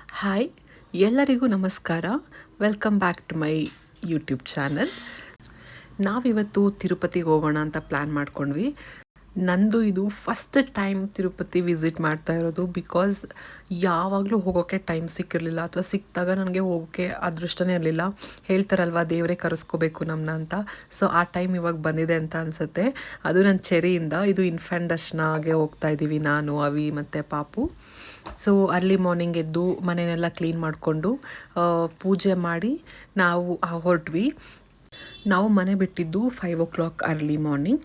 Hi, ಎಲ್ಲರಿಗೂ ನಮಸ್ಕಾರ. Welcome back to my YouTube channel. ನಾವಿವತ್ತು ತಿರುಪತಿಗೆ ಹೋಗೋಣ ಅಂತ ಪ್ಲ್ಯಾನ್ ಮಾಡ್ಕೊಂಡ್ವಿ. ನಂದು ಇದು ಫಸ್ಟ್ ಟೈಮ್ ತಿರುಪತಿ ವಿಸಿಟ್ ಮಾಡ್ತಾ ಇರೋದು. ಬಿಕಾಸ್ ಯಾವಾಗಲೂ ಹೋಗೋಕ್ಕೆ ಟೈಮ್ ಸಿಕ್ಕಿರಲಿಲ್ಲ, ಅಥವಾ ಸಿಕ್ಕಿದಾಗ ನನಗೆ ಹೋಗೋಕ್ಕೆ ಅದೃಷ್ಟನೇ ಇರಲಿಲ್ಲ. ಹೇಳ್ತಾರಲ್ವ, ದೇವರೇ ಕರೆಸ್ಕೋಬೇಕು ನಮ್ಮನ್ನ ಅಂತ. ಸೊ ಆ ಟೈಮ್ ಇವಾಗ ಬಂದಿದೆ ಅಂತ ಅನಿಸುತ್ತೆ. ಅದು ನನ್ನ ಚೆರಿಯಿಂದ. ಇದು ಇನ್ಫ್ಯಾಂಟ್ ದರ್ಶನಗೆ ಹೋಗ್ತಾ ಇದ್ದೀವಿ, ನಾನು, ಅವಿ ಮತ್ತು ಪಾಪು. ಸೊ ಅರ್ಲಿ ಮಾರ್ನಿಂಗ್ ಎದ್ದು ಮನೆಯೆಲ್ಲ ಕ್ಲೀನ್ ಮಾಡಿಕೊಂಡು ಪೂಜೆ ಮಾಡಿ ನಾವು ಹೊರಟ್ವಿ. ನಾವು ಮನೆ ಬಿಟ್ಟಿದ್ದು 5 o'clock ಅರ್ಲಿ ಮಾರ್ನಿಂಗ್.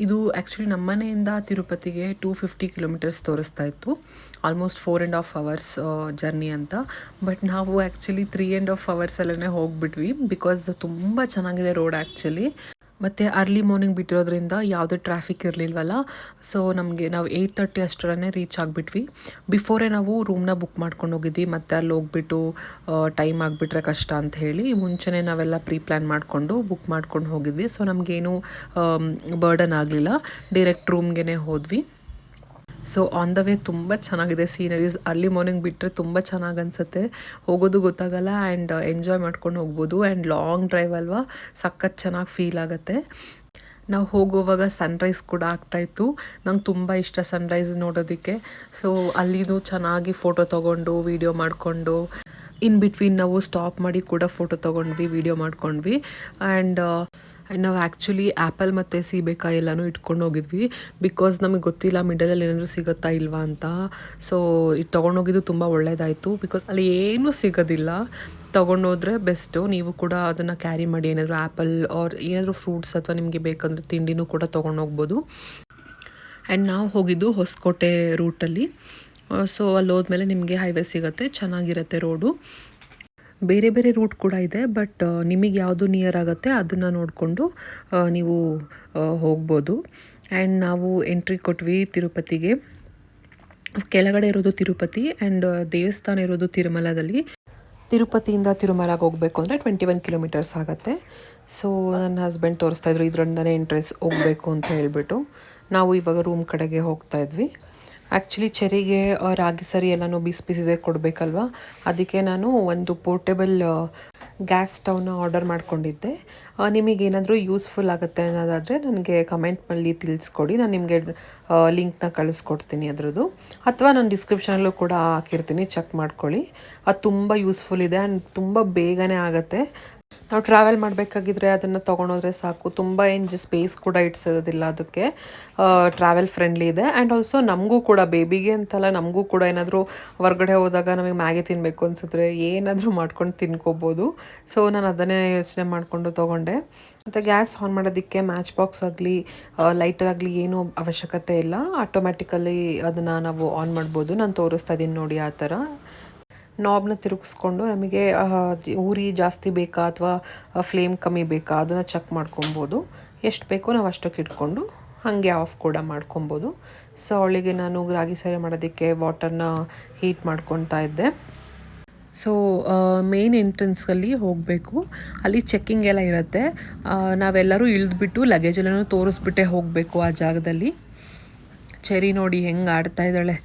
ಇದು ಆ್ಯಕ್ಚುಲಿ ನಮ್ಮ ಮನೆಯಿಂದ ತಿರುಪತಿಗೆ 250 ಕಿಲೋಮೀಟರ್ಸ್ ತೋರಿಸ್ತಾ ಇತ್ತು. ಆಲ್ಮೋಸ್ಟ್ 4.5 hours ಜರ್ನಿ ಅಂತ. ಬಟ್ ನಾವು ಆ್ಯಕ್ಚುಲಿ 3.5 hours ಹೋಗ್ಬಿಟ್ವಿ. ಬಿಕಾಸ್ ತುಂಬ ಚೆನ್ನಾಗಿದೆ ರೋಡ್ ಆ್ಯಕ್ಚುಲಿ. ಮತ್ತು ಅರ್ಲಿ ಮಾರ್ನಿಂಗ್ ಬಿಟ್ಟಿರೋದ್ರಿಂದ ಯಾವುದೇ ಟ್ರಾಫಿಕ್ ಇರಲಿಲ್ವಲ್ಲ. ಸೊ ನಾವು 8:30 ಅಷ್ಟರಲ್ಲೇ ರೀಚ್ ಆಗಿಬಿಟ್ವಿ. ಬಿಫೋರೇ ನಾವು ರೂಮ್ನ ಬುಕ್ ಮಾಡ್ಕೊಂಡು ಹೋಗಿದ್ವಿ. ಮತ್ತು ಅಲ್ಲಿ ಹೋಗ್ಬಿಟ್ಟು ಟೈಮ್ ಆಗಿಬಿಟ್ರೆ ಕಷ್ಟ ಅಂತ ಹೇಳಿ ಮುಂಚೆನೇ ನಾವೆಲ್ಲ ಪ್ಲಾನ್ ಮಾಡಿಕೊಂಡು ಬುಕ್ ಮಾಡ್ಕೊಂಡು ಹೋಗಿದ್ವಿ. ಸೊ ನಮಗೇನು ಬರ್ಡನ್ ಆಗಲಿಲ್ಲ, ಡೈರೆಕ್ಟ್ ರೂಮ್ಗೆ ಹೋದ್ವಿ. ಸೊ ಆನ್ ದ ವೇ ತುಂಬ ಚೆನ್ನಾಗಿದೆ ಸೀನರೀಸ್. ಅರ್ಲಿ ಮಾರ್ನಿಂಗ್ ಬಿಟ್ಟರೆ ತುಂಬ ಚೆನ್ನಾಗಿ ಅನಿಸುತ್ತೆ, ಹೋಗೋದು ಗೊತ್ತಾಗಲ್ಲ ಆ್ಯಂಡ್ ಎಂಜಾಯ್ ಮಾಡ್ಕೊಂಡು ಹೋಗ್ಬೋದು. ಆ್ಯಂಡ್ ಲಾಂಗ್ ಡ್ರೈವ್ ಅಲ್ವಾ, ಸಖತ್ ಚೆನ್ನಾಗಿ ಫೀಲ್ ಆಗುತ್ತೆ. ನಾವು ಹೋಗುವಾಗ ಸನ್ರೈಸ್ ಕೂಡ ಆಗ್ತಾಯಿತ್ತು. ನಂಗೆ ತುಂಬ ಇಷ್ಟ ಸನ್ರೈಸ್ ನೋಡೋದಕ್ಕೆ. ಸೊ ಅಲ್ಲಿದು ಚೆನ್ನಾಗಿ ಫೋಟೋ ತೊಗೊಂಡು ವೀಡಿಯೋ ಮಾಡಿಕೊಂಡು ಇನ್ ಬಿಟ್ವೀನ್ ನಾವು ಸ್ಟಾಪ್ ಮಾಡಿ ಕೂಡ ಫೋಟೋ ತೊಗೊಂಡ್ವಿ, ವೀಡಿಯೋ ಮಾಡ್ಕೊಂಡ್ವಿ. ಆ್ಯಂಡ್ ನಾವು ಆ್ಯಕ್ಚುಲಿ ಆ್ಯಪಲ್ ಮತ್ತು ಸೀಬೆಕಾಯಿ ಎಲ್ಲನೂ ಇಟ್ಕೊಂಡು ಹೋಗಿದ್ವಿ. ಬಿಕಾಸ್ ನಮಗೆ ಗೊತ್ತಿಲ್ಲ ಮಿಡಲಲ್ಲಿ ಏನಾದರೂ ಸಿಗುತ್ತಾ ಇಲ್ವಾ ಅಂತ. ಸೊ ಇದು ತೊಗೊಂಡೋಗಿದ್ದು ತುಂಬ ಒಳ್ಳೆಯದಾಯಿತು. ಬಿಕಾಸ್ ಅಲ್ಲಿ ಏನೂ ಸಿಗೋದಿಲ್ಲ. ತೊಗೊಂಡೋದ್ರೆ ಬೆಸ್ಟು. ನೀವು ಕೂಡ ಅದನ್ನು ಕ್ಯಾರಿ ಮಾಡಿ, ಏನಾದರೂ ಆ್ಯಪಲ್ ಆರ್ ಏನಾದರೂ ಫ್ರೂಟ್ಸ್ ಅಥವಾ ನಿಮಗೆ ಬೇಕಂದ್ರೆ ತಿಂಡಿನೂ ಕೂಡ ತೊಗೊಂಡೋಗ್ಬೋದು. ಆ್ಯಂಡ್ ನಾವು ಹೋಗಿದ್ದು ಹೊಸಕೋಟೆ ರೂಟಲ್ಲಿ. ಸೊ ಅಲ್ಲಿ ಹೋದ್ಮೇಲೆ ನಿಮಗೆ ಹೈವೇ ಸಿಗುತ್ತೆ, ಚೆನ್ನಾಗಿರುತ್ತೆ ರೋಡು. ಬೇರೆ ಬೇರೆ ರೂಟ್ ಕೂಡ ಇದೆ, ಬಟ್ ನಿಮಗೆ ಯಾವುದು ನಿಯರ್ ಆಗುತ್ತೆ ಅದನ್ನು ನೋಡಿಕೊಂಡು ನೀವು ಹೋಗ್ಬೋದು. ಆ್ಯಂಡ್ ನಾವು ಎಂಟ್ರಿ ಕೊಟ್ವಿ ತಿರುಪತಿಗೆ. ಕೆಳಗಡೆ ಇರೋದು ತಿರುಪತಿ ಆ್ಯಂಡ್ ದೇವಸ್ಥಾನ ಇರೋದು ತಿರುಮಲದಲ್ಲಿ. ತಿರುಪತಿಯಿಂದ ತಿರುಮಲಗೆ ಹೋಗಬೇಕು ಅಂದರೆ 21 ಕಿಲೋಮೀಟರ್ಸ್ ಆಗುತ್ತೆ. ಸೊ ನನ್ನ ಹಸ್ಬೆಂಡ್ ತೋರಿಸ್ತಾಯಿದ್ರು ಇದರಿಂದನೇ ಎಂಟ್ರೆನ್ಸ್ ಹೋಗಬೇಕು ಅಂತ ಹೇಳಿಬಿಟ್ಟು. ನಾವು ಇವಾಗ ರೂಮ್ ಕಡೆಗೆ ಹೋಗ್ತಾ ಇದ್ವಿ. ಆ್ಯಕ್ಚುಲಿ ಚೆರಿಗೆ ರಾಗಿ ಸರಿ ಎಲ್ಲನೂ ಬಿಸಿದೆ ಕೊಡಬೇಕಲ್ವ, ಅದಕ್ಕೆ ನಾನು ಒಂದು ಪೋರ್ಟೇಬಲ್ ಗ್ಯಾಸ್ ಸ್ಟವ್ನ ಆರ್ಡರ್ ಮಾಡ್ಕೊಂಡಿದ್ದೆ. ನಿಮಗೇನಾದರೂ ಯೂಸ್ಫುಲ್ ಆಗುತ್ತೆ ಅನ್ನೋದಾದರೆ ನನಗೆ ಕಮೆಂಟ್ ಮಾಡಿ ತಿಳಿಸ್ಕೊಡಿ. ನಾನು ನಿಮಗೆ ಲಿಂಕ್ನ ಕಳಿಸ್ಕೊಡ್ತೀನಿ ಅದರದ್ದು, ಅಥವಾ ನಾನು ಡಿಸ್ಕ್ರಿಪ್ಷನಲ್ಲೂ ಕೂಡ ಹಾಕಿರ್ತೀನಿ, ಚೆಕ್ ಮಾಡ್ಕೊಳ್ಳಿ. ಅದು ತುಂಬ ಯೂಸ್ಫುಲ್ ಇದೆ ಆ್ಯಂಡ್ ತುಂಬ ಬೇಗನೆ ಆಗುತ್ತೆ. ನಾವು ಟ್ರಾವೆಲ್ ಮಾಡಬೇಕಾಗಿದ್ರೆ ಅದನ್ನು ತೊಗೊಂಡೋದ್ರೆ ಸಾಕು. ತುಂಬ ಏನು ಸ್ಪೇಸ್ ಕೂಡ ಇಡ್ಸೋದಿಲ್ಲ ಅದಕ್ಕೆ. ಟ್ರಾವೆಲ್ ಫ್ರೆಂಡ್ಲಿ ಇದೆ. ಆ್ಯಂಡ್ ಆಲ್ಸೋ ನಮಗೂ ಕೂಡ, ಬೇಬಿಗೆ ಅಂತಲ್ಲ, ನಮಗೂ ಕೂಡ ಏನಾದರೂ ಹೊರಗಡೆ ಹೋದಾಗ ನಮಗೆ ಮ್ಯಾಗಿ ತಿನ್ನಬೇಕು ಅನಿಸಿದ್ರೆ ಏನಾದರೂ ಮಾಡ್ಕೊಂಡು ತಿನ್ಕೋಬೋದು. ಸೊ ನಾನು ಅದನ್ನೇ ಯೋಚನೆ ಮಾಡಿಕೊಂಡು ತೊಗೊಂಡೆ. ಮತ್ತು ಗ್ಯಾಸ್ ಆನ್ ಮಾಡೋದಕ್ಕೆ ಮ್ಯಾಚ್ ಬಾಕ್ಸ್ ಆಗಲಿ ಲೈಟರ್ ಆಗಲಿ ಏನೂ ಅವಶ್ಯಕತೆ ಇಲ್ಲ. ಆಟೋಮ್ಯಾಟಿಕಲಿ ಅದನ್ನು ನಾವು ಆನ್ ಮಾಡ್ಬೋದು. ನಾನು ತೋರಿಸ್ತಾ ಇದ್ದೀನಿ ನೋಡಿ, ಆ ಥರ ನಾಬ್ನ ತಿರುಗಿಸ್ಕೊಂಡು ನಮಗೆ ಉರಿ ಜಾಸ್ತಿ ಬೇಕಾ ಅಥವಾ ಫ್ಲೇಮ್ ಕಮ್ಮಿ ಬೇಕಾ ಅದನ್ನು ಚೆಕ್ ಮಾಡ್ಕೊಬೋದು. ಎಷ್ಟು ಬೇಕೋ ನಾವು ಅಷ್ಟಕ್ಕೆ ಇಟ್ಕೊಂಡು ಹಾಗೆ ಆಫ್ ಕೂಡ ಮಾಡ್ಕೊಬೋದು. ಸೊ ಅವಳಿಗೆ ನಾನು ರಾಗಿ ಸರಿ ಮಾಡೋದಕ್ಕೆ ವಾಟರ್ನ ಹೀಟ್ ಮಾಡ್ಕೊತಾ ಇದ್ದೆ. ಸೊ ಮೇನ್ ಎಂಟ್ರೆನ್ಸಲ್ಲಿ ಹೋಗಬೇಕು. ಅಲ್ಲಿ ಚೆಕ್ಕಿಂಗ್ ಎಲ್ಲ ಇರುತ್ತೆ. ನಾವೆಲ್ಲರೂ ಇಳಿದ್ಬಿಟ್ಟು ಲಗೇಜ್ ಎಲ್ಲನೂ ತೋರಿಸ್ಬಿಟ್ಟೆ ಹೋಗಬೇಕು ಆ ಜಾಗದಲ್ಲಿ. ಚೆರಿ ನೋಡಿ ಹೆಂಗೆ ಆಡ್ತಾ ಇದ್ದಾಳೆ.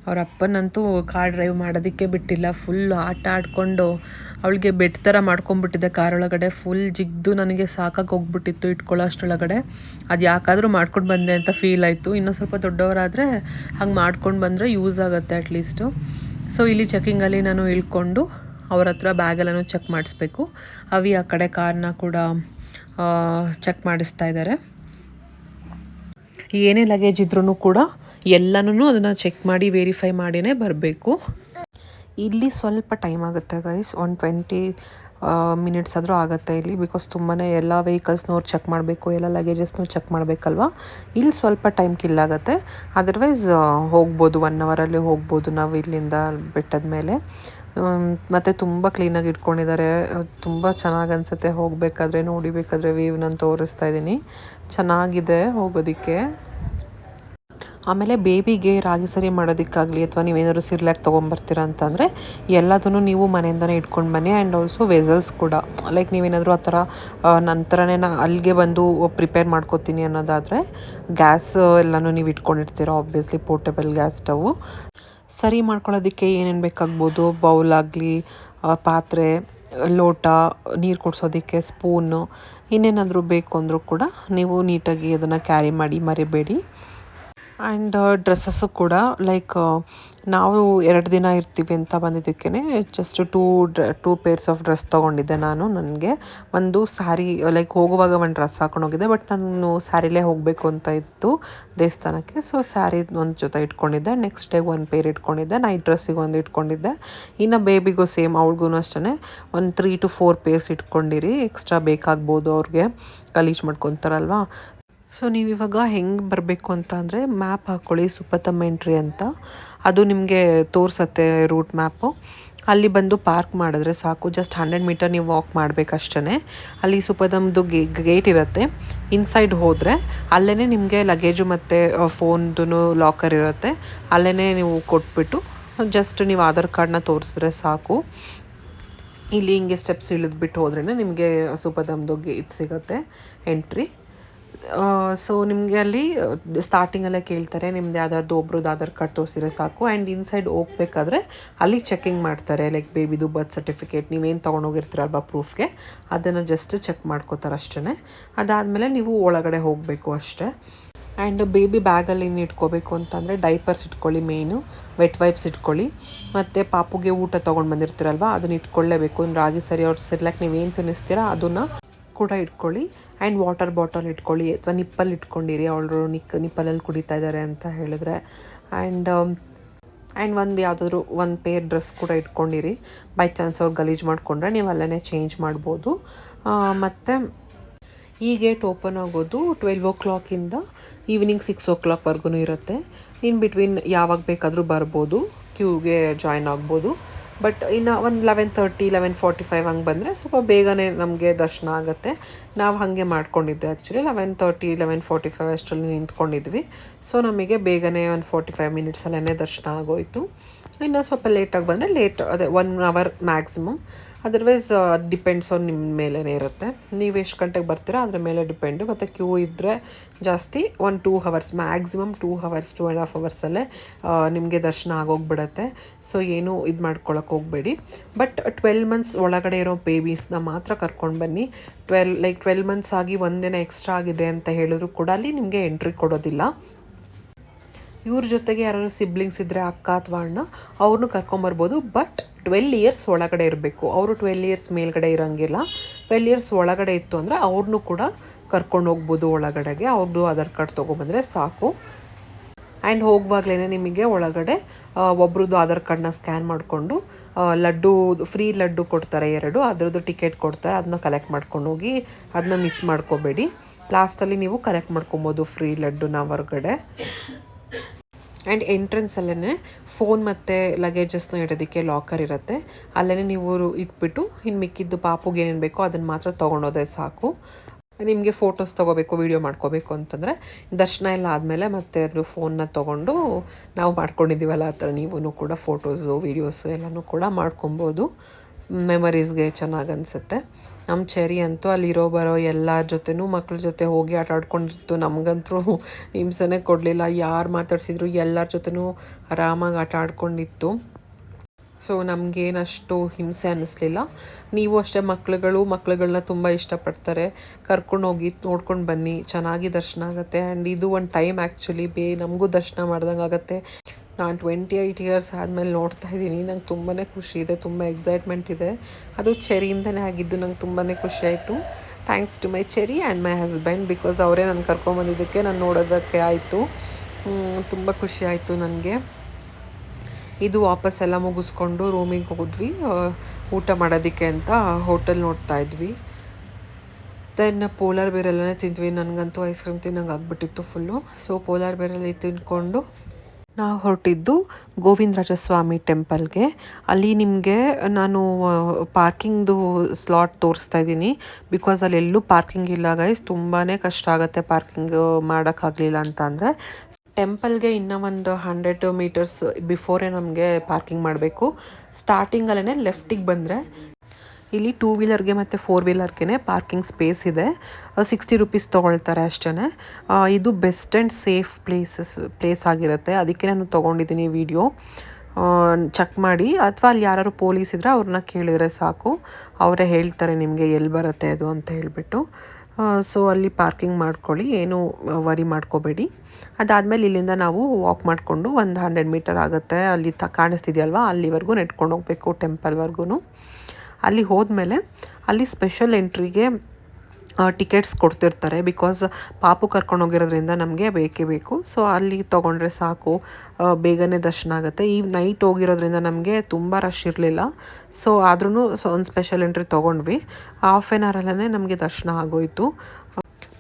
ಅವ್ರ ಅಪ್ಪನಂತೂ ಕಾರ್ ಡ್ರೈವ್ ಮಾಡೋದಕ್ಕೆ ಬಿಟ್ಟಿಲ್ಲ. ಫುಲ್ ಆಟ ಆಡಿಕೊಂಡು ಅವಳಿಗೆ ಬೆಟ್ ಥರ ಮಾಡ್ಕೊಂಬಿಟ್ಟಿದ್ದೆ ಕಾರೊಳಗಡೆ. ಫುಲ್ ಜಿಗ್ದು ನನಗೆ ಸಾಕಾಗಿ ಹೋಗ್ಬಿಟ್ಟಿತ್ತು ಇಟ್ಕೊಳ್ಳೋ ಅಷ್ಟರೊಳಗಡೆ. ಅದು ಯಾಕಾದರೂ ಮಾಡ್ಕೊಂಡು ಬಂದೆ ಅಂತ ಫೀಲ್ ಆಯಿತು. ಇನ್ನೂ ಸ್ವಲ್ಪ ದೊಡ್ಡವರಾದರೆ ಹಂಗೆ ಮಾಡ್ಕೊಂಡು ಬಂದರೆ ಯೂಸ್ ಆಗುತ್ತೆ ಅಟ್ಲೀಸ್ಟು. ಸೊ ಇಲ್ಲಿ ಚೆಕ್ಕಿಂಗಲ್ಲಿ ನಾನು ಇಳ್ಕೊಂಡು ಅವ್ರ ಹತ್ರ ಬ್ಯಾಗೆಲ್ಲನೂ ಚೆಕ್ ಮಾಡಿಸ್ಬೇಕು. ಅವಿ ಆ ಕಡೆ ಕಾರ್ನ ಕೂಡ ಚೆಕ್ ಮಾಡಿಸ್ತಾ ಇದ್ದಾರೆ. ಏನೇ ಲಗೇಜ್ ಇದ್ರೂ ಕೂಡ ಎಲ್ಲನೂ ಅದನ್ನು ಚೆಕ್ ಮಾಡಿ ವೆರಿಫೈ ಮಾಡಿನೇ ಬರಬೇಕು. ಇಲ್ಲಿ ಸ್ವಲ್ಪ ಟೈಮ್ ಆಗುತ್ತೆ ಗೈಸ್, 20 ಮಿನಿಟ್ಸ್ ಆದರೂ ಆಗುತ್ತೆ ಇಲ್ಲಿ. ಬಿಕಾಸ್ ತುಂಬಾ ಎಲ್ಲ ವೆಹಿಕಲ್ಸ್ನವ್ರು ಚೆಕ್ ಮಾಡಬೇಕು, ಎಲ್ಲ ಲಗೇಜಸ್ನೂ ಚೆಕ್ ಮಾಡಬೇಕಲ್ವ. ಇಲ್ಲಿ ಸ್ವಲ್ಪ ಟೈಮ್ ಕಿಲ್ ಆಗುತ್ತೆ. ಅದರ್ವೈಸ್ ಹೋಗ್ಬೋದು, 1 ಅವರಲ್ಲಿ ಹೋಗ್ಬೋದು ನಾವು ಇಲ್ಲಿಂದ ಬೆಟ್ಟದ ಮೇಲೆ. ಮತ್ತು ತುಂಬ ಕ್ಲೀನಾಗಿ ಇಟ್ಕೊಂಡಿದ್ದಾರೆ. ತುಂಬ ಚೆನ್ನಾಗಿ ಅನಿಸುತ್ತೆ ಹೋಗಬೇಕಾದ್ರೆ, ನೋಡಿಬೇಕಾದ್ರೆ ವ್ಯೂ ನಾನು ತೋರಿಸ್ತಾ ಇದ್ದೀನಿ. ಚೆನ್ನಾಗಿದೆ ಹೋಗೋದಕ್ಕೆ. ಆಮೇಲೆ ಬೇಬಿಗೆ ರಾಗಿ ಸರಿ ಮಾಡೋದಕ್ಕಾಗಲಿ ಅಥವಾ ನೀವೇನಾದ್ರು ಸಿರ್ಲ್ಯಾಕ್ ತೊಗೊಂಬರ್ತೀರ ಅಂತಂದರೆ ಎಲ್ಲದನ್ನು ನೀವು ಮನೆಯಿಂದನೇ ಇಟ್ಕೊಂಡು ಬನ್ನಿ. ಆ್ಯಂಡ್ ಆಲ್ಸೋ ವೆಸಲ್ಸ್ ಕೂಡ, ಲೈಕ್ ನೀವೇನಾದರೂ ಆ ಥರ ನಂತರನೇ ಅಲ್ಲಿಗೆ ಬಂದು ಪ್ರಿಪೇರ್ ಮಾಡ್ಕೋತೀನಿ ಅನ್ನೋದಾದರೆ ಗ್ಯಾಸ್ ಎಲ್ಲನೂ ನೀವು ಇಟ್ಕೊಂಡಿರ್ತೀರ, ಆಬ್ವಿಯಸ್ಲಿ ಪೋರ್ಟೇಬಲ್ ಗ್ಯಾಸ್ ಸ್ಟವು. ಸರಿ ಮಾಡ್ಕೊಳ್ಳೋದಕ್ಕೆ ಏನೇನು ಬೇಕಾಗ್ಬೋದು, ಬೌಲ್ ಆಗಲಿ, ಪಾತ್ರೆ, ಲೋಟ, ನೀರು ಕುಡಿಸೋದಕ್ಕೆ ಸ್ಪೂನು, ಇನ್ನೇನಾದರೂ ಬೇಕು ಅಂದರೂ ಕೂಡ ನೀವು ನೀಟಾಗಿ ಅದನ್ನು ಕ್ಯಾರಿ ಮಾಡಿ ಮರಿಬೇಡಿ. ಆ್ಯಂಡ್ ಡ್ರೆಸ್ಸಸ್ಸು ಕೂಡ ಲೈಕ್ ನಾವು 2 ದಿನ ಇರ್ತೀವಿ ಅಂತ ಬಂದಿದ್ದಕ್ಕೇ just two pairs of dress ತೊಗೊಂಡಿದ್ದೆ ನಾನು. ನನಗೆ ಒಂದು ಸ್ಯಾರಿ ಲೈಕ್ ಹೋಗುವಾಗ ಒಂದು ಡ್ರೆಸ್ ಹಾಕೊಂಡು ಹೋಗಿದ್ದೆ, ಬಟ್ ನಾನು ಸ್ಯಾರಿಲೇ ಹೋಗಬೇಕು ಅಂತ ಇತ್ತು ದೇವಸ್ಥಾನಕ್ಕೆ. ಸೊ ಸ್ಯಾರಿ ಒಂದು ಜೊತೆ ಇಟ್ಕೊಂಡಿದ್ದೆ, ನೆಕ್ಸ್ಟ್ ಡೇ ಒಂದು ಪೇರ್ ಇಟ್ಕೊಂಡಿದ್ದೆ, ನೈಟ್ ಡ್ರೆಸ್ಸಿಗೆ ಒಂದು ಇಟ್ಕೊಂಡಿದ್ದೆ. ಇನ್ನು ಬೇಬಿಗೂ ಸೇಮ್, ಅವ್ಳಿಗೂ ಅಷ್ಟೇ ಒಂದು 3 to 4 ಪೇರ್ಸ್ ಇಟ್ಕೊಂಡಿರಿ, ಎಕ್ಸ್ಟ್ರಾ ಬೇಕಾಗ್ಬೋದು ಅವ್ರಿಗೆ, ಗಲೀಜು ಮಾಡ್ಕೊತಾರಲ್ವ. ಸೊ ನೀವಿವಾಗ ಹೆಂಗೆ ಬರಬೇಕು ಅಂತ ಅಂದರೆ ಮ್ಯಾಪ್ ಹಾಕ್ಕೊಳ್ಳಿ, ಸುಪತಮ್ ಎಂಟ್ರಿ ಅಂತ, ಅದು ನಿಮಗೆ ತೋರಿಸತ್ತೆ ರೂಟ್ ಮ್ಯಾಪು. ಅಲ್ಲಿ ಬಂದು ಪಾರ್ಕ್ ಮಾಡಿದ್ರೆ ಸಾಕು, ಜಸ್ಟ್ 100 ಮೀಟರ್ ನೀವು ವಾಕ್ ಮಾಡಬೇಕಷ್ಟೇ. ಅಲ್ಲಿ ಸುಪತಮ್ದು ಗೇಟ್ ಇರುತ್ತೆ. ಇನ್ಸೈಡ್ ಹೋದರೆ ಅಲ್ಲೇ ನಿಮಗೆ ಲಗೇಜು ಮತ್ತು ಫೋನ್ದು ಲಾಕರ್ ಇರುತ್ತೆ. ಅಲ್ಲೇ ನೀವು ಕೊಟ್ಬಿಟ್ಟು ಜಸ್ಟ್ ನೀವು ಆಧಾರ್ ಕಾರ್ಡ್ನ ತೋರಿಸಿದ್ರೆ ಸಾಕು. ಇಲ್ಲಿ ಹಿಂಗೆ ಸ್ಟೆಪ್ಸ್ ಇಳಿದ್ಬಿಟ್ಟು ಹೋದ್ರೇ ನಿಮಗೆ ಸುಪತಮ್ದು ಗೇಟ್ ಸಿಗುತ್ತೆ ಎಂಟ್ರಿ. ಸೊ ನಿಮಗೆ ಅಲ್ಲಿ ಸ್ಟಾರ್ಟಿಂಗಲ್ಲೇ ಕೇಳ್ತಾರೆ ನಿಮ್ದು ಯಾವ್ದಾದ್ರು ಒಬ್ರದ್ದು ಆಧಾರ್ ಕಾರ್ಡ್ ತೋರಿಸಿದ್ರೆ ಸಾಕು. ಆ್ಯಂಡ್ ಇನ್ಸೈಡ್ ಹೋಗ್ಬೇಕಾದ್ರೆ ಅಲ್ಲಿ ಚೆಕಿಂಗ್ ಮಾಡ್ತಾರೆ, ಲೈಕ್ ಬೇಬಿದು ಬರ್ತ್ ಸರ್ಟಿಫಿಕೇಟ್, ನೀವೇನು ತೊಗೊಂಡೋಗಿರ್ತೀರಲ್ವ ಪ್ರೂಫ್ಗೆ, ಅದನ್ನು ಜಸ್ಟ್ ಚೆಕ್ ಮಾಡ್ಕೋತಾರೆ ಅಷ್ಟೇ. ಅದಾದಮೇಲೆ ನೀವು ಒಳಗಡೆ ಹೋಗಬೇಕು ಅಷ್ಟೇ. ಆ್ಯಂಡ್ ಬೇಬಿ ಬ್ಯಾಗಲ್ಲಿ ಏನು ಇಟ್ಕೋಬೇಕು ಅಂತಂದರೆ ಡೈಪರ್ಸ್ ಇಟ್ಕೊಳ್ಳಿ, ಮೇಯ್ನು ವೆಟ್ ವೈಪ್ಸ್ ಇಟ್ಕೊಳ್ಳಿ, ಮತ್ತು ಪಾಪುಗೆ ಊಟ ತೊಗೊಂಡು ಬಂದಿರ್ತೀರಲ್ವ ಅದನ್ನ ಇಟ್ಕೊಳ್ಳೇಬೇಕು. ರಾಗಿ ಸರಿ ಅವ್ರು ಸಿರ್ಲಾಕ್ ನೀವೇನು ತಿನ್ನಿಸ್ತೀರಾ ಅದನ್ನು ಕೂಡ ಇಟ್ಕೊಳ್ಳಿ. ಆ್ಯಂಡ್ ವಾಟರ್ ಬಾಟಲ್ ಇಟ್ಕೊಳ್ಳಿ, ಅಥವಾ ನಿಪ್ಪಲ್ಲಿ ಇಟ್ಕೊಂಡಿರಿ, ಅವಳು ನಿಪ್ಪಲಲ್ಲಿ ಕುಡಿತಾ ಇದ್ದಾರೆ ಅಂತ ಹೇಳಿದ್ರೆ. ಆ್ಯಂಡ್ ಒಂದು ಯಾವುದಾದ್ರೂ ಒಂದು ಪೇರ್ ಡ್ರೆಸ್ ಕೂಡ ಇಟ್ಕೊಂಡಿರಿ, ಬೈ ಚಾನ್ಸ್ ಅವ್ರು ಗಲೀಜು ಮಾಡಿಕೊಂಡ್ರೆ ನೀವು ಅಲ್ಲೇ ಚೇಂಜ್ ಮಾಡ್ಬೋದು. ಮತ್ತು ಈ ಗೇಟ್ ಓಪನ್ ಆಗೋದು 12 o'clock ಈವ್ನಿಂಗ್ 6 o'clock ಇರುತ್ತೆ. ಇನ್ ಬಿಟ್ವೀನ್ ಯಾವಾಗ ಬೇಕಾದರೂ ಬರ್ಬೋದು, ಕ್ಯೂಗೆ ಜಾಯ್ನ್ ಆಗ್ಬೋದು. ಬಟ್ ಇನ್ನು ಒಂದು 11:30, 11:45 ಹಂಗೆ ಬಂದರೆ ಸ್ವಲ್ಪ ಬೇಗನೆ ನಮಗೆ ದರ್ಶನ ಆಗುತ್ತೆ. ನಾವು ಹಾಗೆ ಮಾಡ್ಕೊಂಡಿದ್ದೆ ಆ್ಯಕ್ಚುಲಿ 11:30, 11:45 ಅಷ್ಟರಲ್ಲಿ ನಿಂತ್ಕೊಂಡಿದ್ವಿ. ಸೊ ನಮಗೆ ಬೇಗನೆ ಒಂದು 45 ಮಿನಿಟ್ಸಲ್ಲೇ ದರ್ಶನ ಆಗೋಯಿತು. ಇನ್ನು ಸ್ವಲ್ಪ ಲೇಟಾಗಿ ಬಂದರೆ ಅದೇ 1 hour maximum. Otherwise depends on ನಿಮ್ಮ ಮೇಲೇ ಇರುತ್ತೆ, ನೀವು ಎಷ್ಟು ಗಂಟೆಗೆ ಬರ್ತೀರಾ ಅದ್ರ ಮೇಲೆ ಡಿಪೆಂಡು. ಮತ್ತು ಕ್ಯೂ ಇದ್ದರೆ ಜಾಸ್ತಿ 2 hours ಮ್ಯಾಕ್ಸಿಮಮ್, 2 hours 2.5 hours ನಿಮಗೆ ದರ್ಶನ ಆಗೋಗ್ಬಿಡತ್ತೆ. ಸೊ ಏನೂ ಇದು ಮಾಡ್ಕೊಳಕ್ಕೆ ಹೋಗಬೇಡಿ. ಬಟ್ 12 months ಒಳಗಡೆ ಇರೋ ಬೇಬೀಸ್ನ ಮಾತ್ರ ಕರ್ಕೊಂಡು ಬನ್ನಿ. 12 months ಆಗಿ ಒಂದಿನ ಎಕ್ಸ್ಟ್ರಾ ಆಗಿದೆ ಅಂತ ಹೇಳಿದ್ರು ಕೂಡ ಅಲ್ಲಿ ನಿಮಗೆ ಎಂಟ್ರಿ ಕೊಡೋದಿಲ್ಲ. ಇವ್ರ ಜೊತೆಗೆ ಯಾರು ಸಿಬ್ಲಿಂಗ್ಸ್ ಇದ್ದರೆ ಅಕ್ಕ ಅಥವಾ ಅಣ್ಣ, ಅವ್ರನ್ನೂ ಕರ್ಕೊಂಬರ್ಬೋದು. ಬಟ್ 12 years ಒಳಗಡೆ ಇರಬೇಕು. ಅವರು 12 years ಮೇಲ್ಗಡೆ ಇರೋಂಗಿಲ್ಲ. 12 years ಒಳಗಡೆ ಇತ್ತು ಅಂದರೆ ಅವ್ರನ್ನೂ ಕೂಡ ಕರ್ಕೊಂಡು ಹೋಗ್ಬೋದು ಒಳಗಡೆಗೆ. ಅವ್ರದ್ದು ಆಧಾರ್ ಕಾರ್ಡ್ ತೊಗೊಬಂದರೆ ಸಾಕು. ಆ್ಯಂಡ್ ಹೋಗುವಾಗಲೇ ನಿಮಗೆ ಒಳಗಡೆ ಒಬ್ರದ್ದು ಆಧಾರ್ ಕಾರ್ಡ್ನ ಸ್ಕ್ಯಾನ್ ಮಾಡಿಕೊಂಡು ಲಡ್ಡು, ಫ್ರೀ ಲಡ್ಡು ಕೊಡ್ತಾರೆ 2, ಅದರದ್ದು ಟಿಕೆಟ್ ಕೊಡ್ತಾರೆ, ಅದನ್ನ ಕಲೆಕ್ಟ್ ಮಾಡ್ಕೊಂಡು ಹೋಗಿ, ಅದನ್ನ ಮಿಸ್ ಮಾಡ್ಕೋಬೇಡಿ. ಲಾಸ್ಟಲ್ಲಿ ನೀವು ಕಲೆಕ್ಟ್ ಮಾಡ್ಕೊಬೋದು ಫ್ರೀ ಲಡ್ಡುನ ಹೊರಗಡೆ. ಆ್ಯಂಡ್ ಎಂಟ್ರೆನ್ಸಲ್ಲೇ ಫೋನ್ ಮತ್ತು ಲಗೇಜಸ್ನ ಇಡೋದಕ್ಕೆ ಲಾಕರ್ ಇರುತ್ತೆ, ಅಲ್ಲೇ ನೀವು ಇಟ್ಬಿಟ್ಟು ಇನ್ನು ಮಿಕ್ಕಿದ್ದು ಪಾಪುಗೆ ಏನೇನು ಬೇಕೋ ಅದನ್ನು ಮಾತ್ರ ತೊಗೊಂಡೋದ್ರೆ ಸಾಕು. ನಿಮಗೆ ಫೋಟೋಸ್ ತೊಗೋಬೇಕು, ವೀಡಿಯೋ ಮಾಡ್ಕೋಬೇಕು ಅಂತಂದರೆ ದರ್ಶನ ಎಲ್ಲ ಆದಮೇಲೆ ಮತ್ತೆ ಅದು ಫೋನ್ನ ತೊಗೊಂಡು ನಾವು ಮಾಡ್ಕೊಂಡಿದ್ದೀವಲ್ಲ ಆ ಥರ ನೀವು ಕೂಡ ಫೋಟೋಸು ವೀಡಿಯೋಸು ಎಲ್ಲನೂ ಕೂಡ ಮಾಡ್ಕೊಬೋದು. ಮೆಮರೀಸ್ಗೆ ಚೆನ್ನಾಗಿ ಅನಿಸುತ್ತೆ. ನಮ್ಮ ಚೆರಿ ಅಂತೂ ಅಲ್ಲಿರೋ ಬರೋ ಎಲ್ಲರ ಜೊತೆನೂ ಮಕ್ಳ ಜೊತೆ ಹೋಗಿ ಆಟ ಆಡ್ಕೊಂಡಿತ್ತು. ನಮಗಂತೂ ಹಿಂಸೆನೇ ಕೊಡಲಿಲ್ಲ, ಯಾರು ಮಾತಾಡ್ಸಿದ್ರು ಎಲ್ಲರ ಜೊತೆನೂ ಆರಾಮಾಗಿ ಆಟ ಆಡ್ಕೊಂಡಿತ್ತು. ಸೊ ನಮಗೇನಷ್ಟು ಹಿಂಸೆ ಅನ್ನಿಸ್ಲಿಲ್ಲ. ನೀವು ಅಷ್ಟೇ ಮಕ್ಳುಗಳನ್ನ ತುಂಬ ಇಷ್ಟಪಡ್ತಾರೆ, ಕರ್ಕೊಂಡೋಗಿ ನೋಡ್ಕೊಂಡು ಬನ್ನಿ, ಚೆನ್ನಾಗಿ ದರ್ಶನ ಆಗುತ್ತೆ. ಆ್ಯಂಡ್ ಇದು ಒಂದು ಟೈಮ್ ಆ್ಯಕ್ಚುಲಿ ನಮಗೂ ದರ್ಶನ ಮಾಡ್ದಂಗೆ ಆಗುತ್ತೆ. ನಾನು 28 years ಆದಮೇಲೆ ನೋಡ್ತಾ ಇದ್ದೀನಿ, ನಂಗೆ ತುಂಬಾ ಖುಷಿ ಇದೆ, ತುಂಬ ಎಕ್ಸೈಟ್ಮೆಂಟ್ ಇದೆ. ಅದು ಚೆರಿಯಿಂದನೇ ಆಗಿದ್ದು, ನಂಗೆ ತುಂಬಾ ಖುಷಿ ಆಯಿತು. Thanks to my Cherry and my husband, because ಅವರೇ ನಾನು ಕರ್ಕೊಂಬಂದಿದ್ದಕ್ಕೆ ನಾನು ನೋಡೋದಕ್ಕೆ ಆಯಿತು. ತುಂಬ ಖುಷಿ ಆಯಿತು ನನಗೆ. ಇದು ವಾಪಸ್ಸೆಲ್ಲ ಮುಗಿಸ್ಕೊಂಡು ರೂಮಿಗೆ ಹೋದ್ವಿ ಊಟ ಮಾಡೋದಕ್ಕೆ ಅಂತ. ಹೋಟೆಲ್ ನೋಡ್ತಾ ಇದ್ವಿ. ದೆನ್ ಪೋಲಾರ್ ಬೇರೆಲ್ಲನೇ ತಿಂದ್ವಿ. ನನಗಂತೂ ಐಸ್ ಕ್ರೀಮ್ ತಿನ್ನಂಗೆ ಆಗಿಬಿಟ್ಟಿತ್ತು ಫುಲ್ಲು. ಸೊ ಪೋಲಾರ್ ಬೇರಲ್ಲಿ ತಿಂದ್ಕೊಂಡು ನಾವು ಹೊರಟಿದ್ದು ಗೋವಿಂದರಾಜಸ್ವಾಮಿ ಟೆಂಪಲ್ಗೆ. ಅಲ್ಲಿ ನಿಮಗೆ ನಾನು ಪಾರ್ಕಿಂಗ್ದು ಸ್ಲಾಟ್ ತೋರಿಸ್ತಾ ಇದ್ದೀನಿ, ಬಿಕಾಸ್ ಅಲ್ಲಿ ಎಲ್ಲೂ ಪಾರ್ಕಿಂಗ್ ಇಲ್ಲ ಗೈಸ್. ತುಂಬಾ ಕಷ್ಟ ಆಗುತ್ತೆ ಪಾರ್ಕಿಂಗ್ ಮಾಡೋಕ್ಕಾಗಲಿಲ್ಲ ಅಂತ ಅಂದರೆ. ಟೆಂಪಲ್ಗೆ ಇನ್ನೂ ಒಂದು 100 meters ಬಿಫೋರೇ ನಮಗೆ ಪಾರ್ಕಿಂಗ್ ಮಾಡಬೇಕು. ಸ್ಟಾರ್ಟಿಂಗಲ್ಲೇ ಲೆಫ್ಟಿಗೆ ಬಂದರೆ ಇಲ್ಲಿ 2 wheelerಗೆ ಮತ್ತು 4 wheelerಗೆ ಪಾರ್ಕಿಂಗ್ ಸ್ಪೇಸ್ ಇದೆ. 60 rupees ತೊಗೊಳ್ತಾರೆ ಅಷ್ಟೇ. ಇದು ಬೆಸ್ಟ್ ಆ್ಯಂಡ್ ಸೇಫ್ ಪ್ಲೇಸ್ ಆಗಿರುತ್ತೆ, ಅದಕ್ಕೆ ನಾನು ತೊಗೊಂಡಿದ್ದೀನಿ ವಿಡಿಯೋ. ಚೆಕ್ ಮಾಡಿ, ಅಥವಾ ಅಲ್ಲಿ ಯಾರು ಪೊಲೀಸ್ ಇದ್ದರೆ ಅವ್ರನ್ನ ಕೇಳಿದರೆ ಸಾಕು, ಅವರೇ ಹೇಳ್ತಾರೆ ನಿಮಗೆ ಎಲ್ಲಿ ಬರುತ್ತೆ ಅದು ಅಂತ ಹೇಳಿಬಿಟ್ಟು. ಸೊ ಅಲ್ಲಿ ಪಾರ್ಕಿಂಗ್ ಮಾಡ್ಕೊಳ್ಳಿ, ಏನು ವರಿ ಮಾಡ್ಕೋಬೇಡಿ. ಅದಾದಮೇಲೆ ಇಲ್ಲಿಂದ ನಾವು ವಾಕ್ ಮಾಡಿಕೊಂಡು ಒಂದು 100 ಮೀಟರ್ ಆಗುತ್ತೆ, ಅಲ್ಲಿ ಕಾಣಿಸ್ತಿದೆಯಲ್ವ ಅಲ್ಲಿವರೆಗೂ ನೆಟ್ಕೊಂಡು ಹೋಗಬೇಕು ಟೆಂಪಲ್ವರೆಗೂ. ಅಲ್ಲಿ ಹೋದ್ಮೇಲೆ ಅಲ್ಲಿ ಸ್ಪೆಷಲ್ ಎಂಟ್ರಿಗೆ ಟಿಕೆಟ್ಸ್ ಕೊಡ್ತಿರ್ತಾರೆ, ಬಿಕಾಸ್ ಪಾಪು ಕರ್ಕೊಂಡು ಹೋಗಿರೋದ್ರಿಂದ ನಮಗೆ ಬೇಕೇ ಬೇಕು. ಸೊ ಅಲ್ಲಿ ತೊಗೊಂಡ್ರೆ ಸಾಕು, ಬೇಗನೆ ದರ್ಶನ ಆಗುತ್ತೆ. ಈ ನೈಟ್ ಹೋಗಿರೋದ್ರಿಂದ ನಮಗೆ ತುಂಬ ರಶ್ ಇರಲಿಲ್ಲ. ಸೊ ಆದ್ರೂ ಒಂದು ಸ್ಪೆಷಲ್ ಎಂಟ್ರಿ ತೊಗೊಂಡ್ವಿ. ಹಾಫ್ ಆನ್ ಅವರಲ್ಲೇ ನಮಗೆ ದರ್ಶನ ಆಗೋಯಿತು.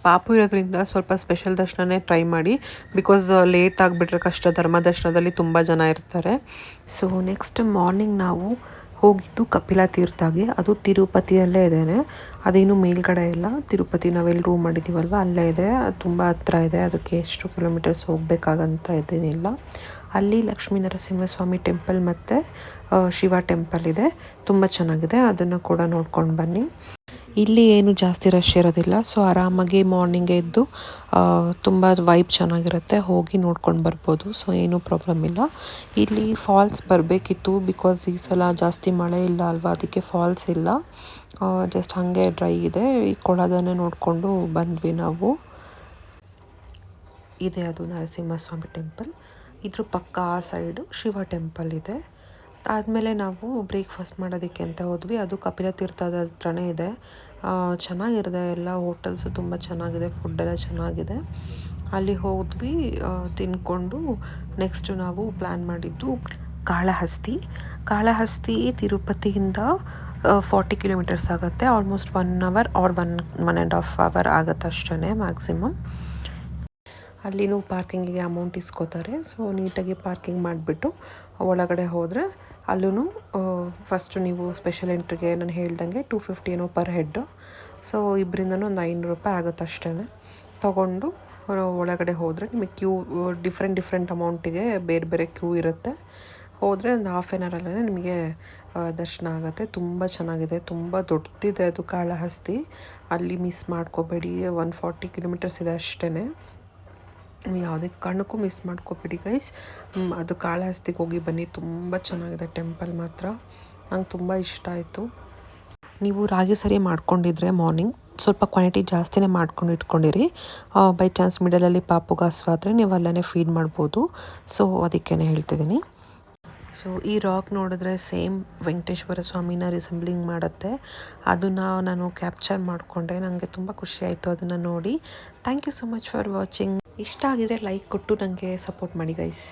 ಪಾಪು ಇರೋದ್ರಿಂದ ಸ್ವಲ್ಪ ಸ್ಪೆಷಲ್ ದರ್ಶನನೇ ಟ್ರೈ ಮಾಡಿ, ಬಿಕಾಸ್ ಲೇಟ್ ಆಗಿಬಿಟ್ರೆ ಕಷ್ಟ. ಧರ್ಮ ದರ್ಶನದಲ್ಲಿ ತುಂಬ ಜನ ಇರ್ತಾರೆ. ಸೊ ನೆಕ್ಸ್ಟ್ ಮಾರ್ನಿಂಗ್ ನಾವು ಹೋಗಿದ್ದು ಕಪಿಲ ತೀರ್ಥಗೆ. ಅದು ತಿರುಪತಿಯಲ್ಲೇ ಇದೆ, ಅದೇನು ಮೇಲ್ಗಡೆ ಇಲ್ಲ. ತಿರುಪತಿ ನಾವೆಲ್ಲಿ ರೂಮ್ ಮಾಡಿದ್ದೀವಲ್ವ ಅಲ್ಲೇ ಇದೆ, ತುಂಬ ಹತ್ರ ಇದೆ. ಅದಕ್ಕೆ ಎಷ್ಟು ಕಿಲೋಮೀಟರ್ಸ್ ಹೋಗಬೇಕಾಗಂತ ಇದೇನಿಲ್ಲ. ಅಲ್ಲಿ ಲಕ್ಷ್ಮೀ ನರಸಿಂಹಸ್ವಾಮಿ ಟೆಂಪಲ್ ಮತ್ತು ಶಿವ ಟೆಂಪಲ್ ಇದೆ, ತುಂಬ ಚೆನ್ನಾಗಿದೆ. ಅದನ್ನು ಕೂಡ ನೋಡ್ಕೊಂಡು ಬನ್ನಿ. ಇಲ್ಲಿ ಏನು ಜಾಸ್ತಿ ರಶ್ ಇರೋದಿಲ್ಲ. ಸೊ ಆರಾಮಾಗಿ ಮಾರ್ನಿಂಗ್ ಎದ್ದು ತುಂಬ ವೈಬ್ ಚೆನ್ನಾಗಿರುತ್ತೆ, ಹೋಗಿ ನೋಡ್ಕೊಂಡು ಬರ್ಬೋದು. ಸೊ ಏನೂ ಪ್ರಾಬ್ಲಮ್ ಇಲ್ಲ. ಇಲ್ಲಿ ಫಾಲ್ಸ್ ಬರಬೇಕಿತ್ತು, ಬಿಕಾಸ್ ಈ ಸಲ ಜಾಸ್ತಿ ಮಳೆ ಇಲ್ಲ ಅಲ್ವಾ, ಅದಕ್ಕೆ ಫಾಲ್ಸ್ ಇಲ್ಲ. ಜಸ್ಟ್ ಹಾಗೆ ಡ್ರೈ ಇದೆ. ಈ ಕೊಳದನ್ನೇ ನೋಡಿಕೊಂಡು ಬಂದ್ವಿ ನಾವು. ಇದೆ ಅದು ನರಸಿಂಹಸ್ವಾಮಿ ಟೆಂಪಲ್. ಇದ್ರ ಪಕ್ಕ ಆ ಸೈಡು ಶಿವ ಟೆಂಪಲ್ ಇದೆ. ಆದಮೇಲೆ ನಾವು ಬ್ರೇಕ್ಫಾಸ್ಟ್ ಮಾಡೋದಕ್ಕೆ ಅಂತ ಹೋದ್ವಿ. ಅದು ಕಪಿಲ ತೀರ್ಥದ ಹತ್ರನೇ ಇದೆ. ಚೆನ್ನಾಗಿರುತ್ತೆ, ಎಲ್ಲ ಹೋಟೆಲ್ಸು ತುಂಬ ಚೆನ್ನಾಗಿದೆ, ಫುಡ್ಡೆಲ್ಲ ಚೆನ್ನಾಗಿದೆ. ಅಲ್ಲಿ ಹೋದ್ವಿ, ತಿನ್ಕೊಂಡು ನೆಕ್ಸ್ಟು ನಾವು ಪ್ಲ್ಯಾನ್ ಮಾಡಿದ್ದು ಕಾಳಹಸ್ತಿ ತಿರುಪತಿಯಿಂದ 40 ಕಿಲೋಮೀಟರ್ಸ್ ಆಗುತ್ತೆ. ಆಲ್ಮೋಸ್ಟ್ 1 ಅವರ್ ಆರ್ 1.5 ಅವರ್ ಆಗುತ್ತೆ ಅಷ್ಟೇ ಮ್ಯಾಕ್ಸಿಮಮ್. ಅಲ್ಲಿನೂ ಪಾರ್ಕಿಂಗಿಗೆ ಅಮೌಂಟ್ ಇಸ್ಕೋತಾರೆ. ಸೊ ನೀಟಾಗಿ ಪಾರ್ಕಿಂಗ್ ಮಾಡಿಬಿಟ್ಟು ಒಳಗಡೆ ಹೋದರೆ ಅಲ್ಲೂ ಫಸ್ಟು ನೀವು ಸ್ಪೆಷಲ್ ಎಂಟ್ರಿಗೆ ನಾನು ಹೇಳ್ದಂಗೆ 250 ಏನೋ ಪರ್ ಹೆಡ್. ಸೊ ಇಬ್ಬರಿಂದನೂ ಒಂದು 500 ರೂಪಾಯಿ ಆಗುತ್ತೆ ಅಷ್ಟೇ. ತೊಗೊಂಡು ಒಳಗಡೆ ಹೋದರೆ ನಿಮಗೆ ಕ್ಯೂ ಡಿಫ್ರೆಂಟ್ ಅಮೌಂಟಿಗೆ ಬೇರೆ ಬೇರೆ ಕ್ಯೂ ಇರುತ್ತೆ. ಹೋದರೆ ಒಂದು ಹಾಫ್ ಆನ್ ಅವರಲ್ಲೇ ನಿಮಗೆ ದರ್ಶನ ಆಗುತ್ತೆ. ತುಂಬ ಚೆನ್ನಾಗಿದೆ, ತುಂಬ ದೊಡ್ಡದಿದೆ ಅದು ಕಾಳಹಸ್ತಿ. ಅಲ್ಲಿ ಮಿಸ್ ಮಾಡ್ಕೋಬೇಡಿ. 140 ಕಿಲೋಮೀಟರ್ಸ್ ಇದೆ ಅಷ್ಟೇ. ಯಾವುದೇ ಕಾರಣಕ್ಕೂ ಮಿಸ್ ಮಾಡ್ಕೋಬೇಡಿ ಗೈಸ್. ಅದು ಕಾಳಹಸ್ತಿಗೆ ಹೋಗಿ ಬನ್ನಿ, ತುಂಬ ಚೆನ್ನಾಗಿದೆ ಟೆಂಪಲ್ ಮಾತ್ರ. ನಂಗೆ ತುಂಬ ಇಷ್ಟ ಆಯಿತು. ನೀವು ರಾಗಿ ಸರಿ ಮಾಡ್ಕೊಂಡಿದ್ರೆ ಮಾರ್ನಿಂಗ್ ಸ್ವಲ್ಪ ಕ್ವಾಂಟಿಟಿ ಜಾಸ್ತಿನೇ ಮಾಡ್ಕೊಂಡು ಇಟ್ಕೊಂಡಿರಿ. ಬೈ ಚಾನ್ಸ್ ಮಿಡಲಲ್ಲಿ ಪಾಪುಗೆ ಹಸ್ವಾದರೆ ನೀವು ಅಲ್ಲೇ ಫೀಡ್ ಮಾಡ್ಬೋದು. ಸೊ ಅದಕ್ಕೇ ಹೇಳ್ತಿದ್ದೀನಿ. ಸೊ ಈ ರಾಕ್ ನೋಡಿದ್ರೆ ಸೇಮ್ ವೆಂಕಟೇಶ್ವರ ಸ್ವಾಮಿನ ರಿಸೆಂಬ್ಲಿಂಗ್ ಮಾಡುತ್ತೆ. ಅದನ್ನು ನಾನು ಕ್ಯಾಪ್ಚರ್ ಮಾಡಿಕೊಂಡೆ. ನನಗೆ ತುಂಬ ಖುಷಿ ಆಯಿತು ಅದನ್ನು ನೋಡಿ. Thank you so much for watching. ಇಷ್ಟ ಆಗಿದ್ರೆ ಲೈಕ್ ಕೊಟ್ಟು ನನಗೆ ಸಪೋರ್ಟ್ ಮಾಡಿ ಗೈಸ್.